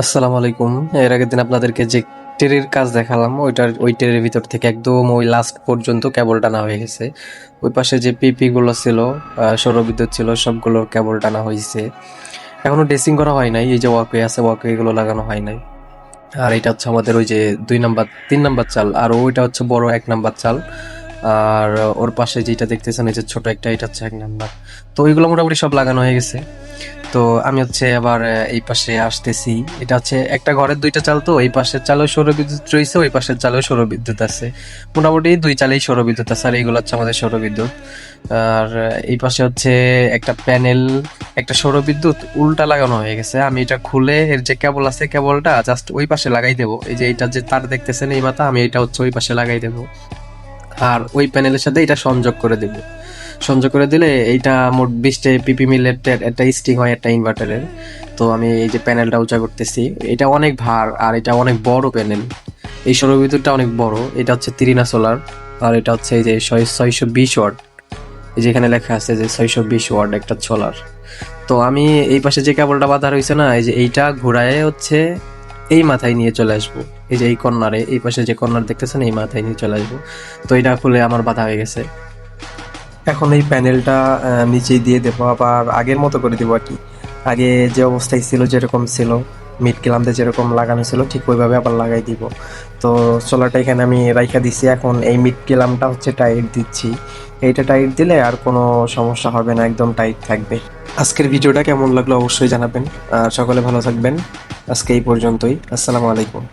আসসালামু আলাইকুম। এর আগের দিন আপনাদেরকে যে টেরের কাজ দেখালাম ওই টেরের ভিতর থেকে একদম ওই লাস্ট পর্যন্ত কেবল টানা হয়ে গেছে। ওই পাশে যে পিপি গুলো ছিল, সৌরবিদ্যুৎ ছিল, সবগুলোর কেবল টানা হয়েছে। এখনো ড্রেসিং করা হয় নাই। এই যে ওয়াকওয়ে আছে, ওয়াকওয়ে গুলো লাগানো হয় নাই। আর এটা হচ্ছে আমাদের ওই যে 2 নাম্বার 3 নাম্বার চাল, আর ওইটা হচ্ছে বড় 1 নাম্বার চাল। আর ওর পাশে যেটা দেখতেছেন এই যে ছোট একটা, এটা হচ্ছে 1 নাম্বার। তো ওইগুলো মোটামুটি সব লাগানো হয়ে গেছে। তো আমি হচ্ছে আবার এই পাশে আসতেছি। এটা হচ্ছে একটা ঘরের 2টা চাল, তো এই পাশের চালেও সৌরবিদ্যুৎ রয়েছে, ওই পাশের চালেও সৌরবিদ্যুৎ আছে। মোটামুটি 2 চালেই সৌরবিদ্যুৎ আছে, আর এইগুলো হচ্ছে আমাদের সৌরবিদ্যুৎ। আর এই পাশে হচ্ছে একটা প্যানেল, একটা সৌরবিদ্যুৎ উল্টা লাগানো হয়ে গেছে। আমি এটা খুলে এর যে কেবল আছে, কেবলটা জাস্ট ওই পাশে লাগাই দেবো। এই যে এইটা যে তার দেখতেছেন এই মাথা, আমি এটা হচ্ছে ওই পাশে লাগাই দেবো। আর ওই প্যানেলের সাথে এটা সংযোগ করে দেব। সংযোগ করে দিলে এইটা মোট 20টা পিপি মিলের একটা স্টিং হয় একটা ইনভার্টারের। তো আমি এই যে প্যানেলটা উঁচা করতেছি, এটা অনেক ভার আর এটা অনেক বড় প্যানেল। এই সৌরবিদ্যুৎটা অনেক বড়। এটা হচ্ছে তিরিনা সোলার, আর এটা হচ্ছে এই যে 620 ওয়াট। এই যে এখানে লেখা আছে যে 620 ওয়াট একটা সোলার। তো আমি এই পাশে যে কেবলটা বাঁধা রয়েছে না, এই যে এইটা ঘুরায় হচ্ছে এই মাথায় নিয়ে চলে আসবো। এই যে এই কর্নারে, এই পাশে যে কর্নার দেখতেছেন এই মাথায় নিয়ে চলে আসবো। তো এটা খুলে আমার বাঁধা হয়ে গেছে। এখন এই প্যানেলটা নিচে দিয়ে দেবো, আবার আগের মতো করে দেবো আর কি। আগে যে অবস্থায় ছিল, যেরকম ছিল মিড ক্লাম্পে যেরকম লাগানো ছিল, ঠিক ওইভাবে আবার লাগাই দিব। তো সোলারটা এখানে আমি রাইখা দিছি। এখন এই মিড ক্লাম্পটা হচ্ছে টাইট দিচ্ছি। এইটা টাইট দিলে আর কোনো সমস্যা হবে না, একদম টাইট থাকবে। আজকের ভিডিওটা কেমন লাগলো অবশ্যই জানাবেন। আর সকলে ভালো থাকবেন। আজকে এই পর্যন্তই। আসসালামু আলাইকুম।